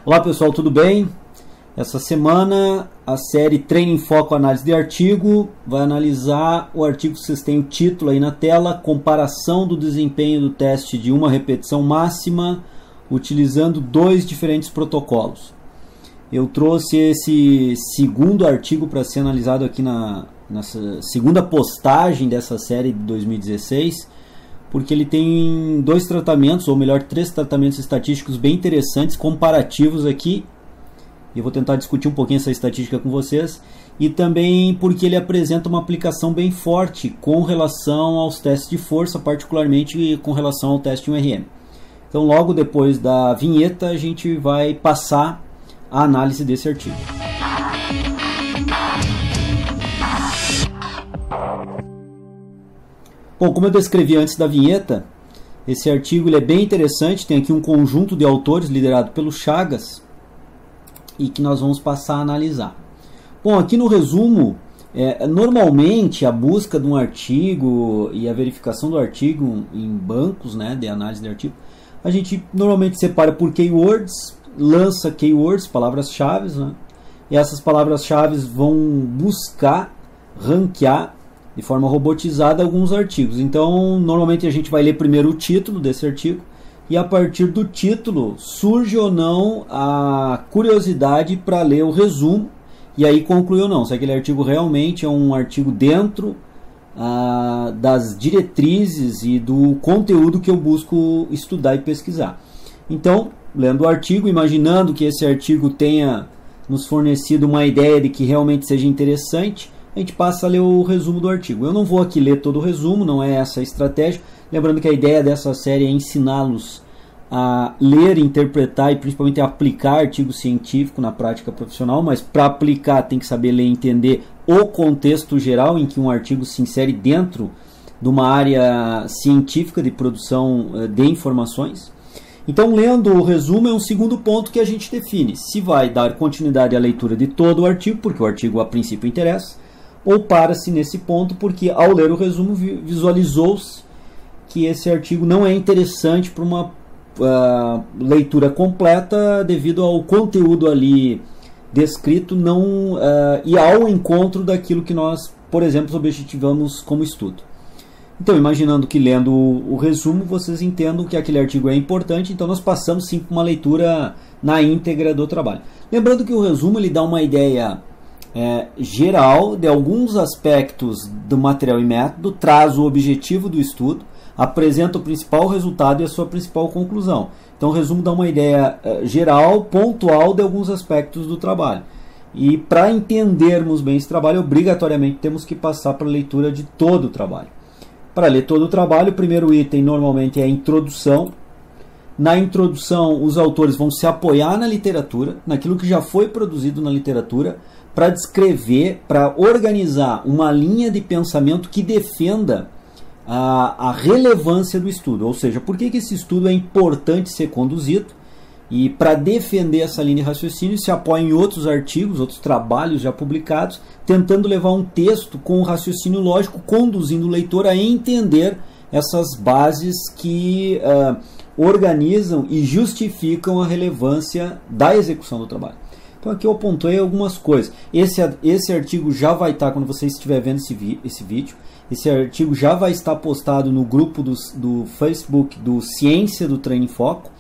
Olá pessoal, tudo bem? Essa semana a série Treino em Foco Análise de Artigo vai analisar o artigo que vocês têm o título aí na tela, comparação do desempenho do teste de uma repetição máxima utilizando dois diferentes protocolos. Eu trouxe esse segundo artigo para ser analisado aqui nessa segunda postagem dessa série de 2016, porque ele tem dois tratamentos, ou melhor, três tratamentos estatísticos bem interessantes, comparativos aqui. Eu vou tentar discutir um pouquinho essa estatística com vocês. E também porque ele apresenta uma aplicação bem forte com relação aos testes de força, particularmente com relação ao teste 1RM. Então logo depois da vinheta a gente vai passar a análise desse artigo. Bom, como eu descrevi antes da vinheta, esse artigo ele é bem interessante, tem aqui um conjunto de autores liderado pelo Chagas e que nós vamos passar a analisar. Bom, aqui no resumo, normalmente a busca de um artigo e a verificação do artigo em bancos, né, de análise de artigo, a gente normalmente separa por keywords, lança keywords, palavras-chave, né, e essas palavras-chave vão buscar, ranquear de forma robotizada alguns artigos. Então, normalmente a gente vai ler primeiro o título desse artigo e a partir do título surge ou não a curiosidade para ler o resumo e aí concluir ou não se aquele artigo realmente é um artigo dentro das diretrizes e do conteúdo que eu busco estudar e pesquisar. Então, lendo o artigo, imaginando que esse artigo tenha nos fornecido uma ideia de que realmente seja interessante, a gente passa a ler o resumo do artigo. Eu não vou aqui ler todo o resumo, não é essa a estratégia. Lembrando que a ideia dessa série é ensiná-los a ler, interpretar e principalmente a aplicar artigo científico na prática profissional, mas para aplicar tem que saber ler e entender o contexto geral em que um artigo se insere dentro de uma área científica de produção de informações. Então, lendo o resumo é um segundo ponto que a gente define se vai dar continuidade à leitura de todo o artigo, porque o artigo a princípio interessa, ou para-se nesse ponto porque ao ler o resumo visualizou-se que esse artigo não é interessante para uma leitura completa devido ao conteúdo ali descrito não e ao encontro daquilo que nós, por exemplo, objetivamos como estudo. Então, imaginando que lendo o resumo vocês entendam que aquele artigo é importante, então nós passamos sim para uma leitura na íntegra do trabalho. Lembrando que o resumo ele dá uma ideia geral de alguns aspectos do material e método, traz o objetivo do estudo, apresenta o principal resultado e a sua principal conclusão. Então o resumo dá uma ideia geral, pontual de alguns aspectos do trabalho. E para entendermos bem esse trabalho, obrigatoriamente temos que passar para a leitura de todo o trabalho. Para ler todo o trabalho, o primeiro item normalmente é a introdução. Na introdução, os autores vão se apoiar na literatura, naquilo que já foi produzido na literatura, para descrever, para organizar uma linha de pensamento que defenda a relevância do estudo. Ou seja, por que esse estudo é importante ser conduzido. E para defender essa linha de raciocínio, se apoia em outros artigos, outros trabalhos já publicados, tentando levar um texto com um raciocínio lógico, conduzindo o leitor a entender essas bases que organizam e justificam a relevância da execução do trabalho. Então aqui eu pontuei algumas coisas. Esse artigo já vai estar, quando você estiver vendo esse vídeo, esse artigo já vai estar postado no grupo do Facebook do Ciência do Treino em Foco.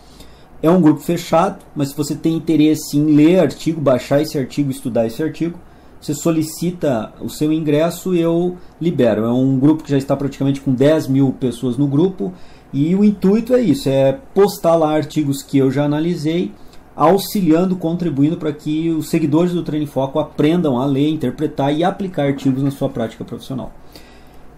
É um grupo fechado, mas se você tem interesse em ler artigo, baixar esse artigo, estudar esse artigo, você solicita o seu ingresso e eu libero. É um grupo que já está praticamente com 10 mil pessoas no grupo e o intuito é isso, é postar lá artigos que eu já analisei, auxiliando, contribuindo para que os seguidores do Treino em Foco aprendam a ler, interpretar e aplicar artigos na sua prática profissional.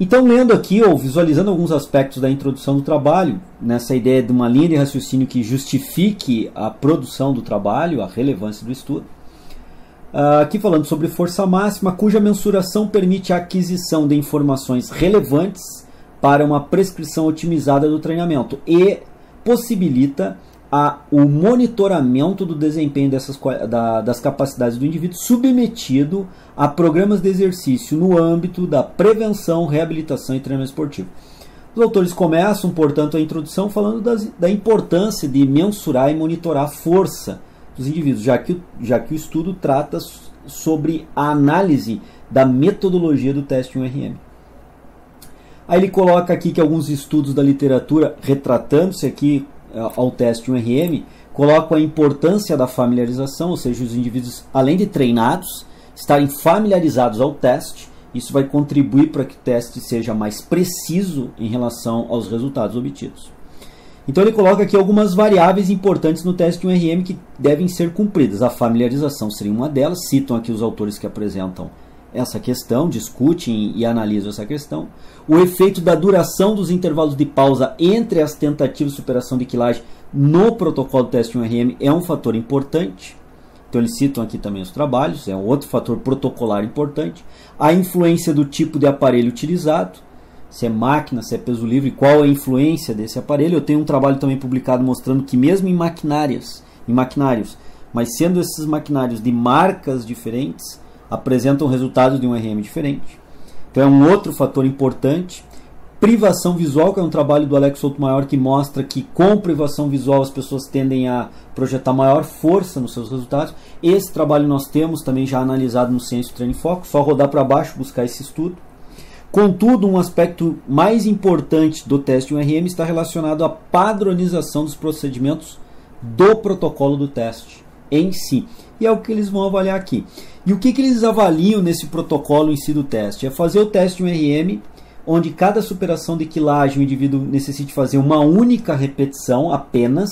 Então, lendo aqui ou visualizando alguns aspectos da introdução do trabalho, nessa ideia de uma linha de raciocínio que justifique a produção do trabalho, a relevância do estudo, aqui falando sobre força máxima, cuja mensuração permite a aquisição de informações relevantes para uma prescrição otimizada do treinamento e possibilita o monitoramento do desempenho das capacidades do indivíduo submetido a programas de exercício no âmbito da prevenção, reabilitação e treinamento esportivo. Os autores começam, portanto, a introdução falando da importância de mensurar e monitorar a força dos indivíduos, já que o estudo trata sobre a análise da metodologia do teste 1RM. Aí ele coloca aqui que alguns estudos da literatura, retratando-se aqui ao teste 1RM, colocam a importância da familiarização, ou seja, os indivíduos, além de treinados, estarem familiarizados ao teste. Isso vai contribuir para que o teste seja mais preciso em relação aos resultados obtidos. Então ele coloca aqui algumas variáveis importantes no teste 1RM que devem ser cumpridas. A familiarização seria uma delas, citam aqui os autores que apresentam essa questão, discutem e analisam essa questão. O efeito da duração dos intervalos de pausa entre as tentativas de superação de quilagem no protocolo do teste 1RM é um fator importante. Então eles citam aqui também os trabalhos, é um outro fator protocolar importante. A influência do tipo de aparelho utilizado, se é máquina, se é peso livre, qual a influência desse aparelho. Eu tenho um trabalho também publicado mostrando que mesmo em maquinários, mas sendo esses maquinários de marcas diferentes, apresentam resultados de um RM diferente. Então é um outro fator importante. Privação visual, que é um trabalho do Alex Soutomaior que mostra que com privação visual as pessoas tendem a projetar maior força nos seus resultados. Esse trabalho nós temos também já analisado no Ciência Treino em Foco, só rodar para baixo buscar esse estudo. Contudo, um aspecto mais importante do teste 1RM está relacionado à padronização dos procedimentos do protocolo do teste em si. E é o que eles vão avaliar aqui. E o que eles avaliam nesse protocolo em si do teste? É fazer o teste 1RM, onde cada superação de quilagem o indivíduo necessite fazer uma única repetição apenas,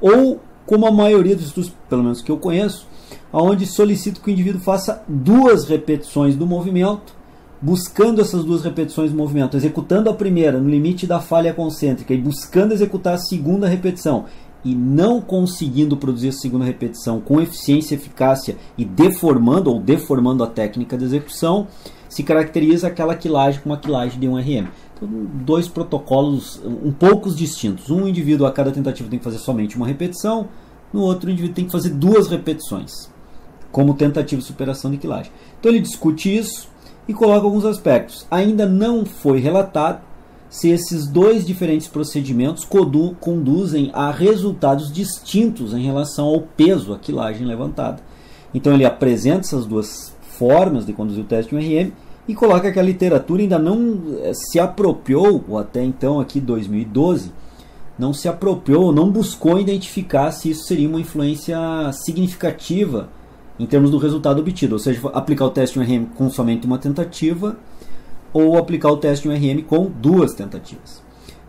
ou como a maioria dos estudos, pelo menos que eu conheço, onde solicito que o indivíduo faça 2 repetições do movimento, buscando essas 2 repetições do movimento, executando a primeira no limite da falha concêntrica e buscando executar a segunda repetição, e não conseguindo produzir a segunda repetição com eficiência e eficácia e deformando a técnica de execução, se caracteriza aquela quilagem como uma quilagem de 1RM. Então, 2 protocolos um pouco distintos. Um indivíduo a cada tentativa tem que fazer somente uma repetição, no outro indivíduo tem que fazer 2 repetições, como tentativa de superação de quilagem. Então ele discute isso e coloca alguns aspectos. Ainda não foi relatado se esses 2 diferentes procedimentos conduzem a resultados distintos em relação ao peso, a quilagem levantada. Então ele apresenta essas 2 formas de conduzir o teste 1RM e coloca que a literatura ainda não se apropriou, ou até então aqui 2012, não se apropriou, não buscou identificar se isso seria uma influência significativa em termos do resultado obtido, ou seja, aplicar o teste 1RM com somente uma tentativa ou aplicar o teste 1RM com 2 tentativas.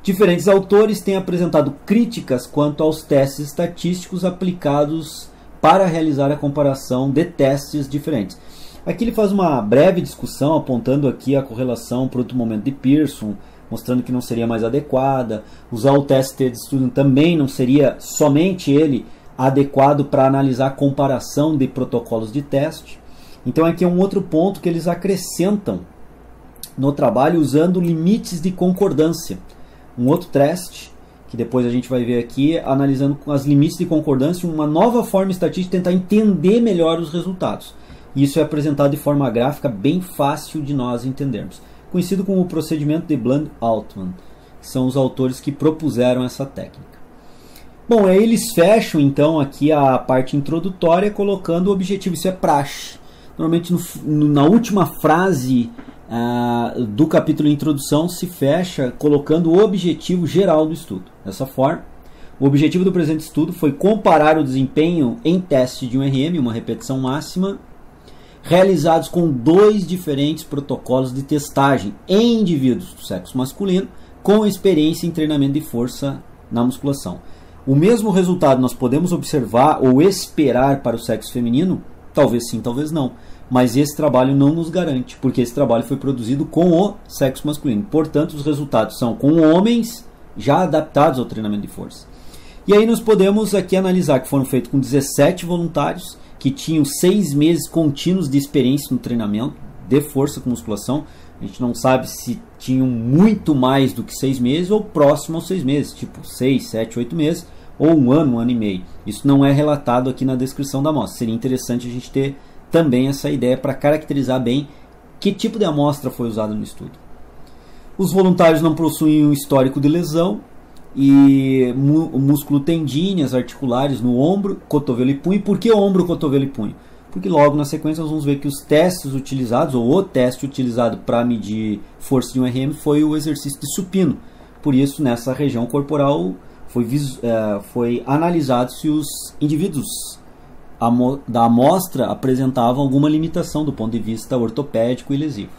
Diferentes autores têm apresentado críticas quanto aos testes estatísticos aplicados para realizar a comparação de testes diferentes. Aqui ele faz uma breve discussão apontando aqui a correlação produto-momento de Pearson, mostrando que não seria mais adequada. Usar o teste de estudo também não seria somente ele adequado para analisar a comparação de protocolos de teste. Então aqui é um outro ponto que eles acrescentam no trabalho usando limites de concordância. Um outro teste, que depois a gente vai ver aqui, analisando com as limites de concordância, uma nova forma estatística de tentar entender melhor os resultados. Isso é apresentado de forma gráfica bem fácil de nós entendermos. Conhecido como o procedimento de Bland-Altman, que são os autores que propuseram essa técnica. Bom, aí eles fecham então aqui a parte introdutória colocando o objetivo. Isso é praxe. Normalmente na última frase do capítulo de introdução se fecha colocando o objetivo geral do estudo. Dessa forma, o objetivo do presente estudo foi comparar o desempenho em teste de 1RM, uma repetição máxima, realizados com 2 diferentes protocolos de testagem em indivíduos do sexo masculino com experiência em treinamento de força na musculação. O mesmo resultado nós podemos observar ou esperar para o sexo feminino? Talvez sim, talvez não. Mas esse trabalho não nos garante, porque esse trabalho foi produzido com o sexo masculino. Portanto, os resultados são com homens já adaptados ao treinamento de força. E aí nós podemos aqui analisar que foram feitos com 17 voluntários que tinham 6 meses contínuos de experiência no treinamento de força com musculação. A gente não sabe se tinham muito mais do que 6 meses ou próximo aos 6 meses, tipo 6, 7, 8 meses, ou 1 ano e meio. Isso não é relatado aqui na descrição da amostra. Seria interessante a gente ter também essa ideia para caracterizar bem que tipo de amostra foi usada no estudo. Os voluntários não possuem um histórico de lesão e o músculo tendíneas articulares no ombro, cotovelo e punho. Por que ombro, cotovelo e punho? Porque logo na sequência nós vamos ver que os testes utilizados, ou o teste utilizado para medir força de um RM foi o exercício de supino. Por isso, nessa região corporal foi analisado se os indivíduos da amostra apresentavam alguma limitação do ponto de vista ortopédico e lesivo.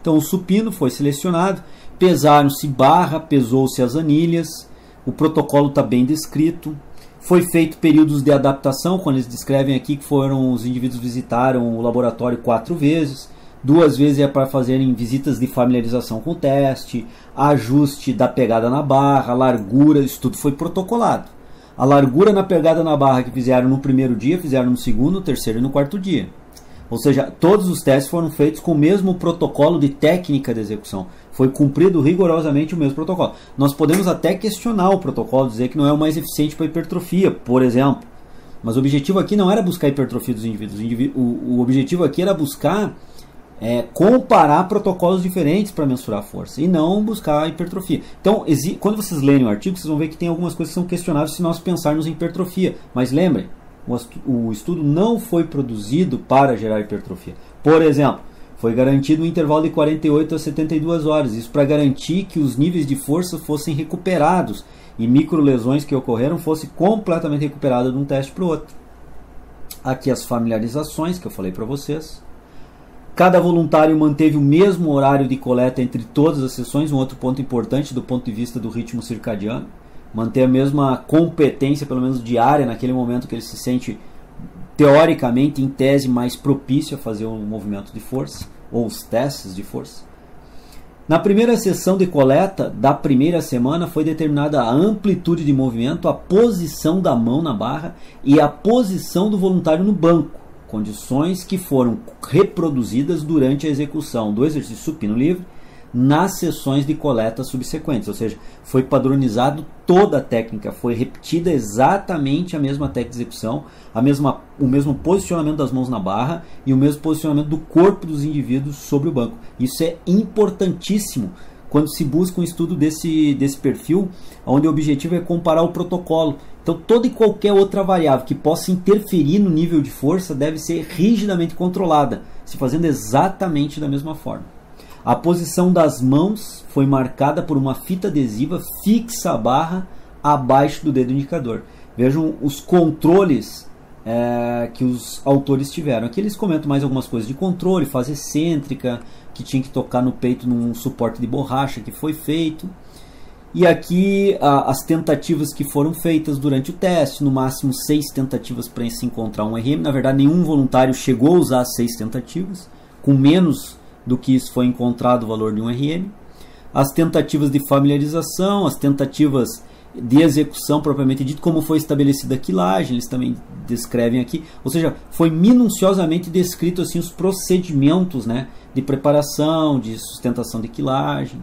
Então o supino foi selecionado, pesaram-se barra, pesou-se as anilhas, o protocolo está bem descrito. Foi feito períodos de adaptação, quando eles descrevem aqui que os indivíduos visitaram o laboratório 4 vezes, 2 vezes é para fazerem visitas de familiarização com o teste, ajuste da pegada na barra, largura, isso tudo foi protocolado. A largura na pegada na barra que fizeram no primeiro dia, fizeram no segundo, no terceiro e no quarto dia. Ou seja, todos os testes foram feitos com o mesmo protocolo de técnica de execução. Foi cumprido rigorosamente o mesmo protocolo. Nós podemos até questionar o protocolo, dizer que não é o mais eficiente para hipertrofia, por exemplo. Mas o objetivo aqui não era buscar a hipertrofia dos indivíduos. O objetivo aqui era buscar comparar protocolos diferentes para mensurar a força e não buscar a hipertrofia. Então, quando vocês lerem o artigo, vocês vão ver que tem algumas coisas que são questionáveis se nós pensarmos em hipertrofia. Mas lembrem, o estudo não foi produzido para gerar hipertrofia. Por exemplo, foi garantido um intervalo de 48 a 72 horas. Isso para garantir que os níveis de força fossem recuperados e microlesões que ocorreram fossem completamente recuperadas de um teste para o outro. Aqui as familiarizações que eu falei para vocês. Cada voluntário manteve o mesmo horário de coleta entre todas as sessões, um outro ponto importante do ponto de vista do ritmo circadiano. Manter a mesma competência, pelo menos diária, naquele momento que ele se sente, teoricamente, em tese, mais propício a fazer um movimento de força, ou os testes de força. Na primeira sessão de coleta da primeira semana foi determinada a amplitude de movimento, a posição da mão na barra e a posição do voluntário no banco, condições que foram reproduzidas durante a execução do exercício supino livre nas sessões de coleta subsequentes, ou seja, foi padronizado toda a técnica, foi repetida exatamente a mesma técnica de execução, o mesmo posicionamento das mãos na barra e o mesmo posicionamento do corpo dos indivíduos sobre o banco. Isso é importantíssimo quando se busca um estudo desse perfil, onde o objetivo é comparar o protocolo. Então toda e qualquer outra variável que possa interferir no nível de força deve ser rigidamente controlada, se fazendo exatamente da mesma forma. A posição das mãos foi marcada por uma fita adesiva fixa à barra abaixo do dedo indicador. Vejam os controles que os autores tiveram. Aqui eles comentam mais algumas coisas de controle, fase excêntrica, que tinha que tocar no peito num suporte de borracha que foi feito. E aqui as tentativas que foram feitas durante o teste, no máximo 6 tentativas para se encontrar um RM. Na verdade, nenhum voluntário chegou a usar 6 tentativas, com menos do que isso foi encontrado o valor de um RM. As tentativas de familiarização, as tentativas de execução propriamente dito, como foi estabelecida a quilagem, eles também descrevem aqui. Ou seja, foi minuciosamente descrito assim, os procedimentos, né, de preparação, de sustentação de quilagem.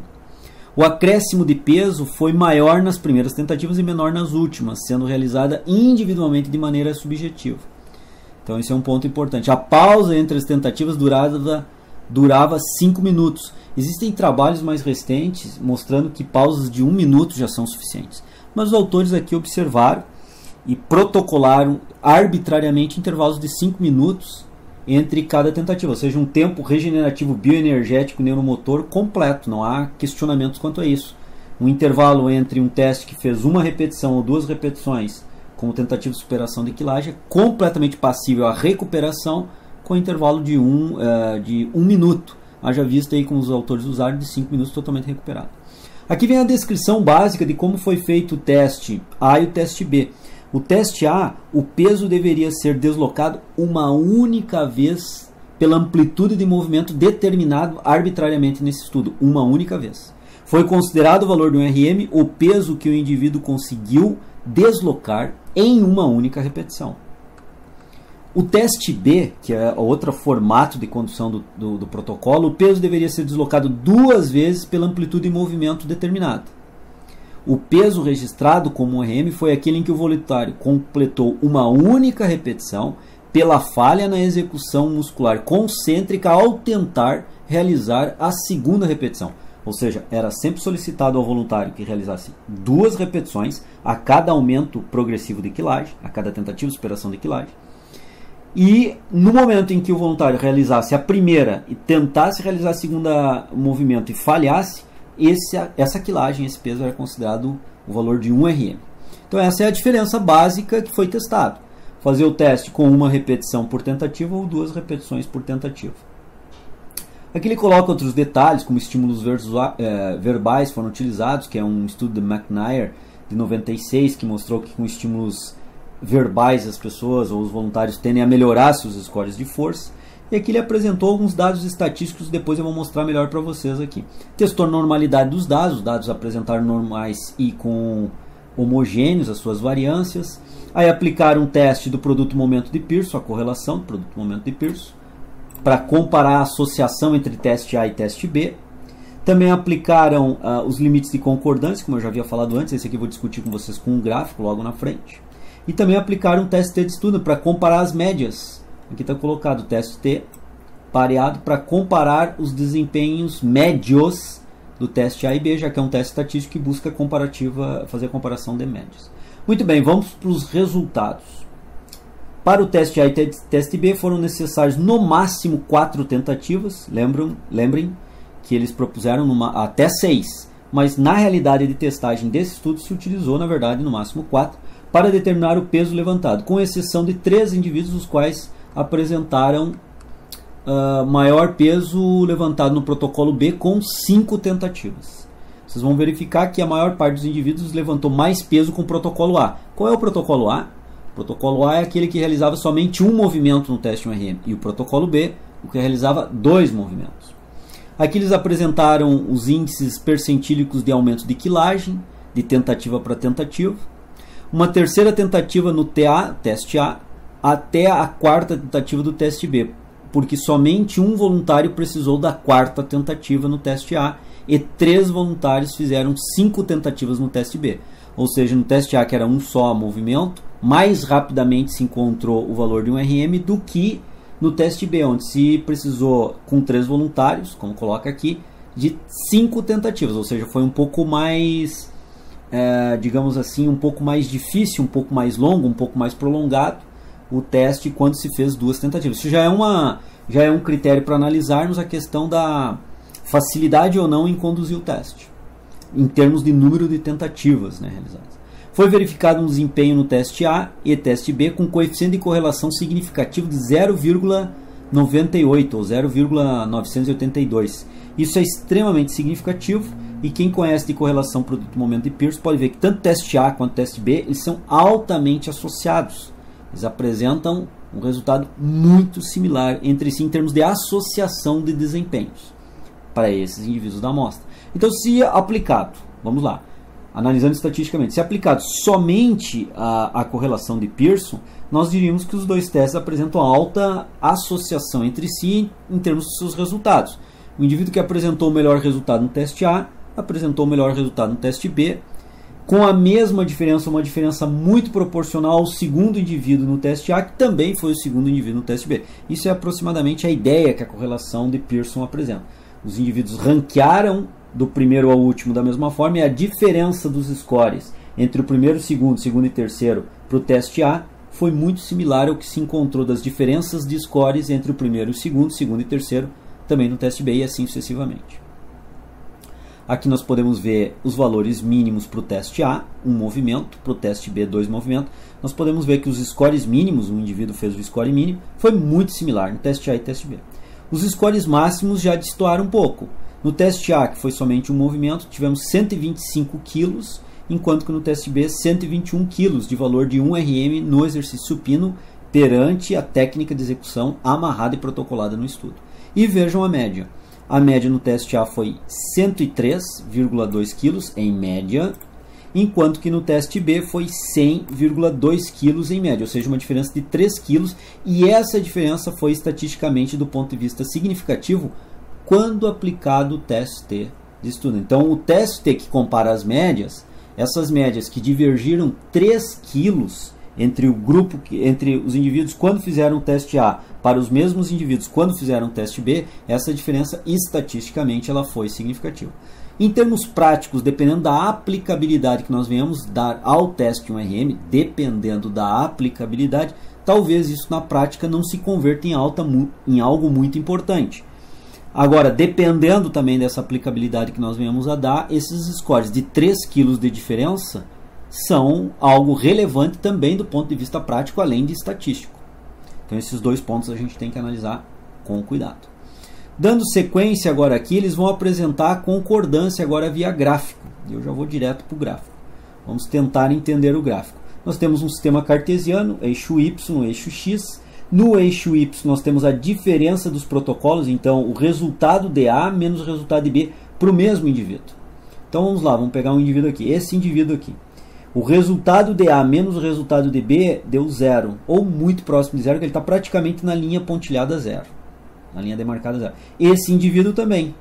O acréscimo de peso foi maior nas primeiras tentativas e menor nas últimas, sendo realizada individualmente de maneira subjetiva. Então esse é um ponto importante. A pausa entre as tentativas durava 5 minutos. Existem trabalhos mais recentes mostrando que pausas de 1 minuto já são suficientes. Mas os autores aqui observaram e protocolaram arbitrariamente intervalos de 5 minutos entre cada tentativa, ou seja, um tempo regenerativo bioenergético neuromotor completo, não há questionamentos quanto a isso. Um intervalo entre um teste que fez 1 repetição ou 2 repetições como tentativa de superação de quilagem é completamente passível à recuperação com intervalo de 1 minuto. Haja vista aí como os autores usaram de 5 minutos totalmente recuperado. Aqui vem a descrição básica de como foi feito o teste A e o teste B. O teste A, o peso deveria ser deslocado uma única vez pela amplitude de movimento determinado arbitrariamente nesse estudo, uma única vez. Foi considerado o valor de um RM o peso que o indivíduo conseguiu deslocar em uma única repetição. O teste B, que é outro formato de condução do protocolo, o peso deveria ser deslocado 2 vezes pela amplitude de movimento determinada. O peso registrado como um RM foi aquele em que o voluntário completou uma única repetição pela falha na execução muscular concêntrica ao tentar realizar a segunda repetição. Ou seja, era sempre solicitado ao voluntário que realizasse 2 repetições a cada aumento progressivo de quilagem, a cada tentativa de superação de quilagem. E no momento em que o voluntário realizasse a primeira e tentasse realizar a segunda movimento e falhasse, essa quilagem, esse peso era considerado o valor de 1 RM. Então essa é a diferença básica que foi testado. Fazer o teste com 1 repetição por tentativa ou 2 repetições por tentativa. Aqui ele coloca outros detalhes, como estímulos verbais foram utilizados, que é um estudo de McNair de 96, que mostrou que com estímulos verbais as pessoas ou os voluntários tendem a melhorar seus scores de força. E aqui ele apresentou alguns dados estatísticos, depois eu vou mostrar melhor para vocês aqui. Testou a normalidade dos dados, os dados apresentaram normais e com homogêneos as suas variâncias. Aí aplicaram um teste do produto momento de Pearson, a correlação do produto momento de Pearson, para comparar a associação entre teste A e teste B. Também aplicaram os limites de concordância, como eu já havia falado antes, esse aqui eu vou discutir com vocês com um gráfico logo na frente. E também aplicaram um teste T de estudo para comparar as médias. Aqui está colocado o teste T pareado para comparar os desempenhos médios do teste A e B, já que é um teste estatístico que busca fazer a comparação de médias. Muito bem, vamos para os resultados. Para o teste A e teste B foram necessários no máximo 4 tentativas. Lembrem que eles propuseram até 6, mas na realidade de testagem desse estudo se utilizou, na verdade, no máximo 4, para determinar o peso levantado, com exceção de 3 indivíduos, os quais apresentaram maior peso levantado no protocolo B com 5 tentativas. Vocês vão verificar que a maior parte dos indivíduos levantou mais peso com o protocolo A. Qual é o protocolo A? O protocolo A é aquele que realizava somente um movimento no teste 1RM, e o protocolo B, o que realizava 2 movimentos. Aqui eles apresentaram os índices percentílicos de aumento de quilagem, de tentativa para tentativa. Uma terceira tentativa no teste A, até a 4ª tentativa do teste B, porque somente um voluntário precisou da 4ª tentativa no teste A e 3 voluntários fizeram 5 tentativas no teste B. Ou seja, no teste A, que era um só movimento, mais rapidamente se encontrou o valor de 1 RM do que no teste B, onde se precisou, com 3 voluntários, como coloca aqui, de 5 tentativas. Ou seja, foi um pouco mais, digamos assim, um pouco mais difícil, um pouco mais longo, um pouco mais prolongado o teste quando se fez 2 tentativas. Isso já é um critério para analisarmos a questão da facilidade ou não em conduzir o teste, em termos de número de tentativas realizadas. Foi verificado um desempenho no teste A e teste B com coeficiente de correlação significativo de 0,98 ou 0,982. Isso é extremamente significativo e quem conhece de correlação produto-momento de Pearson pode ver que tanto teste A quanto teste B eles são altamente associados. Eles apresentam um resultado muito similar entre si em termos de associação de desempenhos para esses indivíduos da amostra. Então, se aplicado, vamos lá, analisando estatisticamente, se aplicado somente a correlação de Pearson, nós diríamos que os 2 testes apresentam alta associação entre si em termos de seus resultados. O indivíduo que apresentou o melhor resultado no teste A apresentou o melhor resultado no teste B, com a mesma diferença, uma diferença muito proporcional ao segundo indivíduo no teste A, que também foi o segundo indivíduo no teste B. Isso é aproximadamente a ideia que a correlação de Pearson apresenta. Os indivíduos ranquearam do primeiro ao último da mesma forma, e a diferença dos scores entre o primeiro, segundo e terceiro para o teste A foi muito similar ao que se encontrou das diferenças de scores entre o primeiro e segundo e terceiro também no teste B, e assim sucessivamente. Aqui nós podemos ver os valores mínimos para o teste A, 1 movimento, para o teste B, 2 movimentos. Nós podemos ver que os scores mínimos, o indivíduo fez o score mínimo, foi muito similar no teste A e teste B. Os scores máximos já destoaram um pouco. No teste A, que foi somente um movimento, tivemos 125 kg, enquanto que no teste B, 121 kg de valor de 1 RM no exercício supino perante a técnica de execução amarrada e protocolada no estudo. E vejam a média. A média no teste A foi 103,2 kg em média, enquanto que no teste B foi 100,2 kg em média, ou seja, uma diferença de 3 kg, e essa diferença foi estatisticamente do ponto de vista significativo quando aplicado o teste T de estudo. Então, o teste T que compara as médias, essas médias que divergiram 3 kg entre o grupo, entre os indivíduos quando fizeram o teste A para os mesmos indivíduos quando fizeram o teste B, essa diferença estatisticamente ela foi significativa. Em termos práticos, dependendo da aplicabilidade que nós venhamos dar ao teste 1RM, dependendo da aplicabilidade, talvez isso na prática não se converta em algo muito importante. Agora, dependendo também dessa aplicabilidade que nós venhamos a dar, esses scores de 3 kg de diferença são algo relevante também do ponto de vista prático, além de estatístico. Então, esses dois pontos a gente tem que analisar com cuidado. Dando sequência agora aqui, eles vão apresentar a concordância agora via gráfico. Eu já vou direto para o gráfico. Vamos tentar entender o gráfico. Nós temos um sistema cartesiano, eixo Y, eixo X. No eixo Y nós temos a diferença dos protocolos, então o resultado de A menos o resultado de B para o mesmo indivíduo. Então vamos lá, vamos pegar um indivíduo aqui, esse indivíduo aqui. O resultado de A menos o resultado de B deu 0, ou muito próximo de 0, que ele está praticamente na linha pontilhada 0. Na linha demarcada 0. Esse indivíduo também.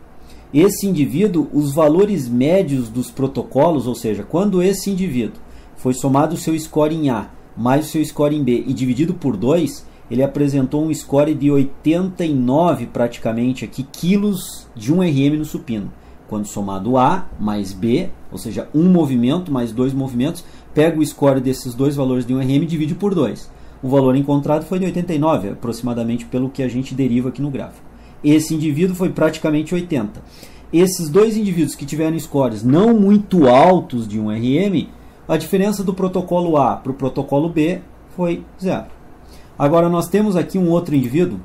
Esse indivíduo, os valores médios dos protocolos, ou seja, quando esse indivíduo foi somado o seu score em A mais o seu score em B e dividido por 2, ele apresentou um score de 89 praticamente aqui, quilos de 1RM no supino. Quando somado A mais B, ou seja, um movimento mais 2 movimentos, pega o score desses dois valores de 1RM e divide por 2. O valor encontrado foi de 89, aproximadamente pelo que a gente deriva aqui no gráfico. Esse indivíduo foi praticamente 80. Esses dois indivíduos que tiveram scores não muito altos de 1RM, a diferença do protocolo A para o protocolo B foi 0. Agora nós temos aqui um outro indivíduo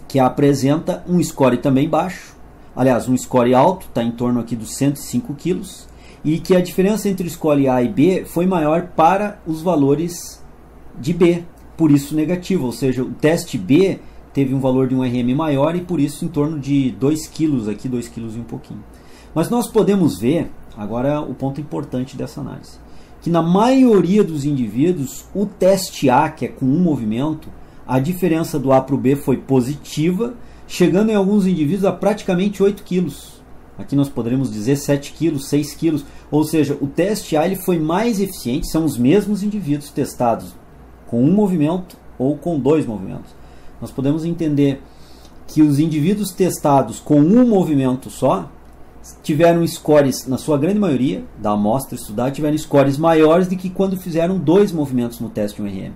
que apresenta um score também baixo, aliás, um score alto, está em torno aqui dos 105 kg, e que a diferença entre o score A e B foi maior para os valores de B, por isso negativo, ou seja, o teste B teve um valor de 1RM maior e por isso em torno de 2 kg aqui, 2 kg e um pouquinho. Mas nós podemos ver, agora o ponto importante dessa análise, que na maioria dos indivíduos, o teste A, que é com um movimento, a diferença do A para o B foi positiva, chegando em alguns indivíduos a praticamente 8 kg. Aqui nós poderíamos dizer 7 kg, 6 kg, ou seja, o teste A ele foi mais eficiente, são os mesmos indivíduos testados com um movimento ou com 2 movimentos. Nós podemos entender que os indivíduos testados com um movimento só tiveram scores, na sua grande maioria da amostra estudada, tiveram scores maiores do que quando fizeram 2 movimentos no teste 1RM.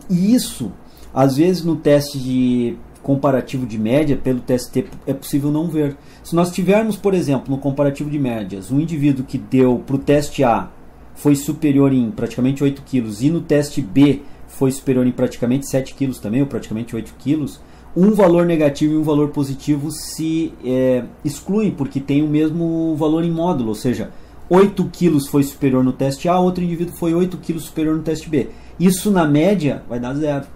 E isso, às vezes, no teste de comparativo de média, pelo TST, é possível não ver. Se nós tivermos, por exemplo, no comparativo de médias, um indivíduo que deu para o teste A foi superior em praticamente 8 kg e no teste B foi superior em praticamente 7 kg também, ou praticamente 8 kg, um valor negativo e um valor positivo se excluem, porque tem o mesmo valor em módulo, ou seja, 8 kg foi superior no teste A, outro indivíduo foi 8 kg superior no teste B. Isso na média vai dar 0.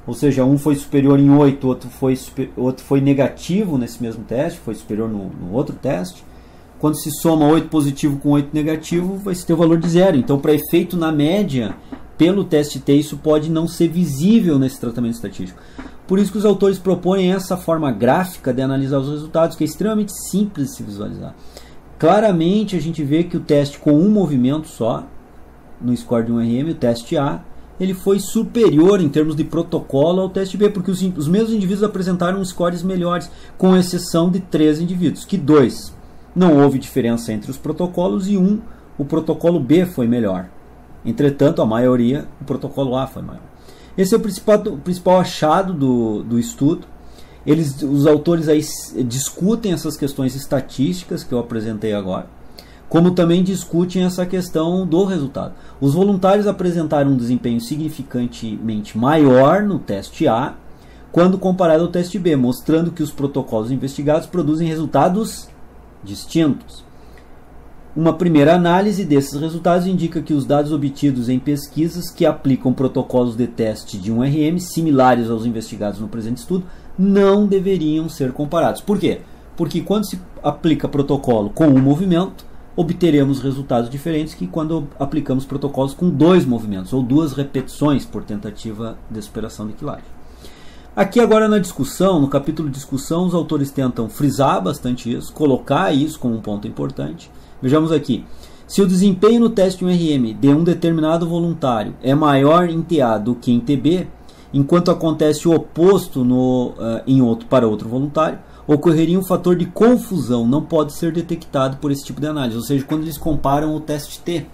Ou seja, um foi superior em 8, outro foi negativo nesse mesmo teste, foi superior no outro teste. Quando se soma 8 positivo com 8 negativo, vai se ter o valor de 0. Então, para efeito na média, pelo teste T, isso pode não ser visível nesse tratamento estatístico. Por isso que os autores propõem essa forma gráfica de analisar os resultados, que é extremamente simples de se visualizar. Claramente, a gente vê que o teste com um movimento só, no score de 1RM, o teste A, ele foi superior em termos de protocolo ao teste B, porque os mesmos indivíduos apresentaram scores melhores, com exceção de 3 indivíduos, que 2 não houve diferença entre os protocolos e o protocolo B foi melhor. Entretanto, a maioria, o protocolo A foi maior. Esse é o principal achado do estudo. Os autores aí discutem essas questões estatísticas que eu apresentei agora, como também discutem essa questão do resultado. Os voluntários apresentaram um desempenho significantemente maior no teste A, quando comparado ao teste B, mostrando que os protocolos investigados produzem resultados distintos. Uma primeira análise desses resultados indica que os dados obtidos em pesquisas que aplicam protocolos de teste de 1RM similares aos investigados no presente estudo não deveriam ser comparados. Por quê? Porque quando se aplica protocolo com um movimento, obteremos resultados diferentes que quando aplicamos protocolos com 2 movimentos ou 2 repetições por tentativa de superação de quilagem. Aqui agora na discussão, no capítulo de discussão, os autores tentam frisar bastante isso, colocar isso como um ponto importante. Vejamos aqui. Se o desempenho no teste de um RM de um determinado voluntário é maior em TA do que em TB, enquanto acontece o oposto para outro voluntário, ocorreria um fator de confusão, não pode ser detectado por esse tipo de análise. Ou seja, quando eles comparam o teste T,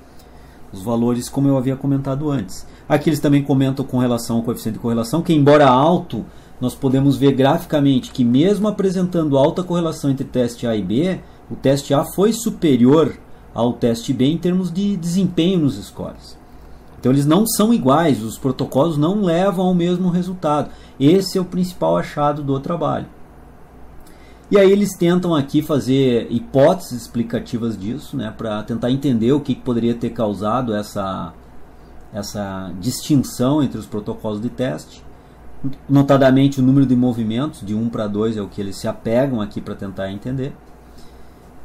os valores como eu havia comentado antes. Aqui eles também comentam com relação ao coeficiente de correlação, que embora alto, nós podemos ver graficamente que mesmo apresentando alta correlação entre teste A e B, o teste A foi superior ao teste B em termos de desempenho nos scores. Então eles não são iguais, os protocolos não levam ao mesmo resultado. Esse é o principal achado do trabalho. E aí eles tentam aqui fazer hipóteses explicativas disso, né, para tentar entender o que poderia ter causado essa distinção entre os protocolos de teste. Notadamente o número de movimentos, de 1 para 2, é o que eles se apegam aqui para tentar entender.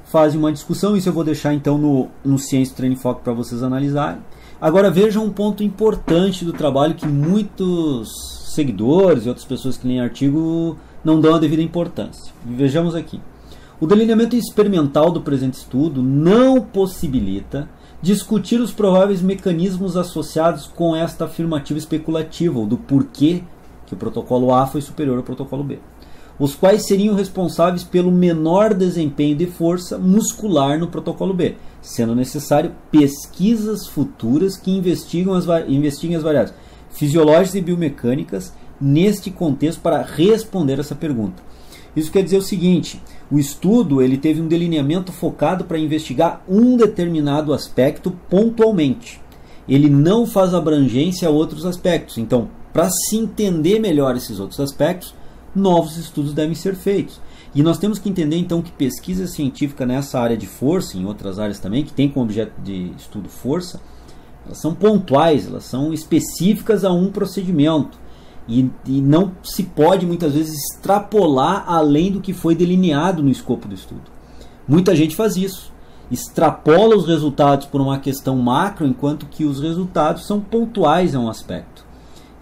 Fazem uma discussão, isso eu vou deixar então no Ciência Treino Foco para vocês analisarem. Agora vejam um ponto importante do trabalho que muitos seguidores e outras pessoas que leem artigo não dão a devida importância. Vejamos aqui. O delineamento experimental do presente estudo não possibilita discutir os prováveis mecanismos associados com esta afirmativa especulativa, ou do porquê que o protocolo A foi superior ao protocolo B, os quais seriam responsáveis pelo menor desempenho de força muscular no protocolo B, sendo necessário pesquisas futuras que investiguem as variáveis fisiológicas e biomecânicas neste contexto para responder essa pergunta. Isso quer dizer o seguinte: o estudo ele teve um delineamento focado para investigar um determinado aspecto pontualmente. Ele não faz abrangência a outros aspectos. Então, para se entender melhor esses outros aspectos, novos estudos devem ser feitos. E nós temos que entender então que pesquisa científica nessa área de força, em outras áreas também, que tem como objeto de estudo força, elas são pontuais, elas são específicas a um procedimento. E não se pode muitas vezes extrapolar além do que foi delineado no escopo do estudo. Muita gente faz isso, extrapola os resultados por uma questão macro, enquanto que os resultados são pontuais a um aspecto.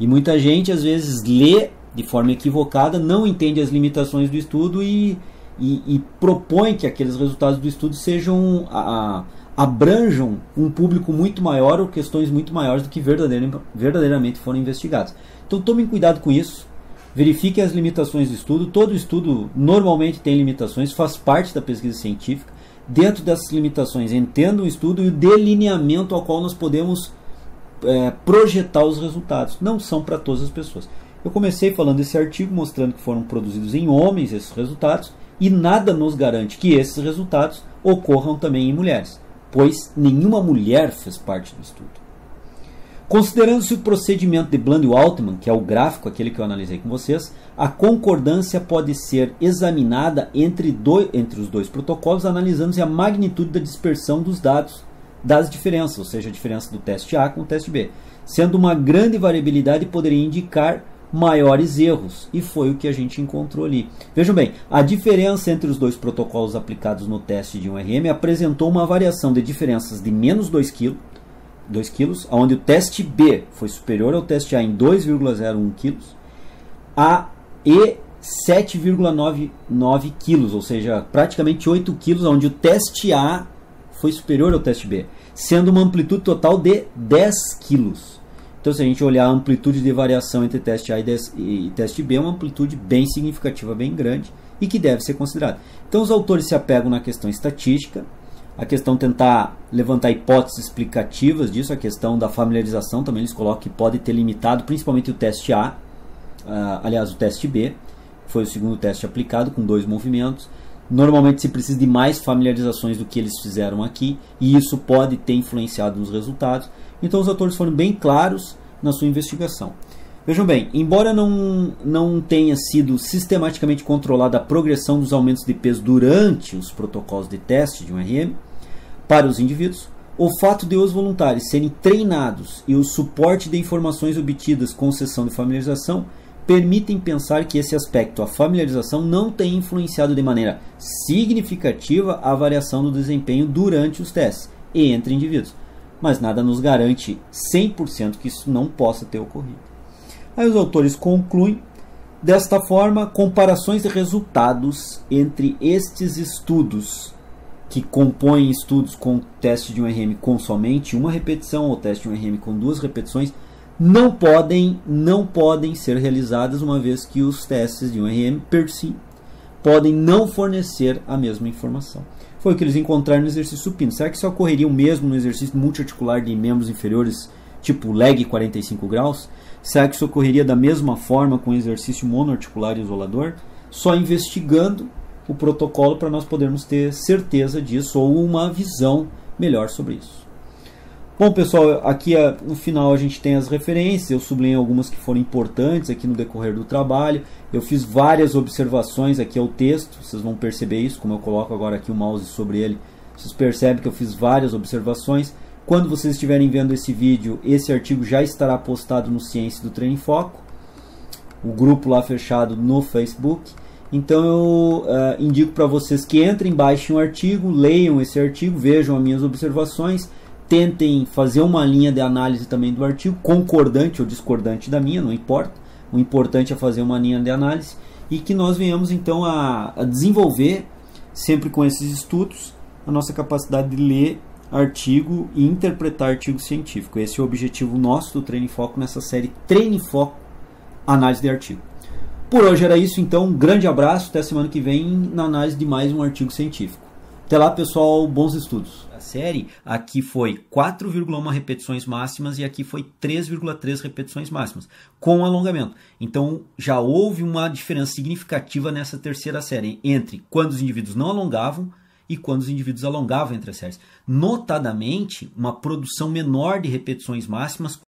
E muita gente às vezes lê de forma equivocada, não entende as limitações do estudo e propõe que aqueles resultados do estudo abranjam um público muito maior ou questões muito maiores do que verdadeiramente foram investigadas. Então tomem cuidado com isso, verifiquem as limitações do estudo. Todo estudo normalmente tem limitações, faz parte da pesquisa científica. Dentro dessas limitações, entendam o estudo e o delineamento ao qual nós podemos projetar os resultados. Não são para todas as pessoas. Eu comecei falando desse artigo mostrando que foram produzidos em homens esses resultados, e nada nos garante que esses resultados ocorram também em mulheres, pois nenhuma mulher fez parte do estudo. Considerando-se o procedimento de Bland e Altman, que é o gráfico, aquele que eu analisei com vocês, a concordância pode ser examinada entre os dois protocolos, analisando-se a magnitude da dispersão dos dados das diferenças, ou seja, a diferença do teste A com o teste B. Sendo uma grande variabilidade, poderia indicar maiores erros, e foi o que a gente encontrou ali. Vejam bem, a diferença entre os dois protocolos aplicados no teste de um RM apresentou uma variação de diferenças de menos 2 kg, onde o teste B foi superior ao teste A em 2,01 kg, e 7,99 kg, ou seja, praticamente 8 kg, onde o teste A foi superior ao teste B, sendo uma amplitude total de 10 kg. Então, se a gente olhar a amplitude de variação entre teste A e teste B, é uma amplitude bem significativa, bem grande, e que deve ser considerada. Então, os autores se apegam na questão estatística, a questão tentar levantar hipóteses explicativas disso, a questão da familiarização também eles colocam que pode ter limitado, principalmente o teste A, aliás, o teste B, foi o segundo teste aplicado com 2 movimentos. Normalmente se precisa de mais familiarizações do que eles fizeram aqui, e isso pode ter influenciado nos resultados. Então os autores foram bem claros na sua investigação. Vejam bem, embora não tenha sido sistematicamente controlada a progressão dos aumentos de peso durante os protocolos de teste de um RM para os indivíduos, o fato de os voluntários serem treinados e o suporte de informações obtidas com sessão de familiarização permitem pensar que esse aspecto, a familiarização, não tem influenciado de maneira significativa a variação do desempenho durante os testes e entre indivíduos. Mas nada nos garante 100% que isso não possa ter ocorrido. Aí os autores concluem Desta forma, comparações de resultados entre estes estudos que compõem estudos com teste de 1RM com somente uma repetição ou teste de 1RM com 2 repetições não podem ser realizadas, uma vez que os testes de 1RM per si podem não fornecer a mesma informação. Foi o que eles encontraram no exercício supino. Será que isso ocorreria o mesmo no exercício multiarticular de membros inferiores, tipo leg 45 graus? Será que isso ocorreria da mesma forma com o exercício monoarticular isolador? Só investigando o protocolo para nós podermos ter certeza disso ou uma visão melhor sobre isso. Bom, pessoal, aqui no final a gente tem as referências. Eu sublinhei algumas que foram importantes aqui no decorrer do trabalho. Eu fiz várias observações aqui ao texto, vocês vão perceber isso, como eu coloco agora aqui o mouse sobre ele. Vocês percebem que eu fiz várias observações. Quando vocês estiverem vendo esse vídeo, esse artigo já estará postado no Ciência do Treino em Foco, o grupo lá fechado no Facebook. Então eu indico para vocês que entrem, baixem o artigo, leiam esse artigo, vejam as minhas observações, tentem fazer uma linha de análise também do artigo, concordante ou discordante da minha, não importa. O importante é fazer uma linha de análise e que nós venhamos então a desenvolver, sempre com esses estudos, a nossa capacidade de ler artigo e interpretar artigo científico. Esse é o objetivo nosso do Treino em Foco nessa série Treino em Foco, análise de artigo. Por hoje era isso, então um grande abraço, até semana que vem na análise de mais um artigo científico. Até lá, pessoal, bons estudos. A série aqui foi 4,1 repetições máximas e aqui foi 3,3 repetições máximas, com alongamento. Então já houve uma diferença significativa nessa terceira série, entre quando os indivíduos não alongavam e quando os indivíduos alongavam entre as séries. Notadamente, uma produção menor de repetições máximas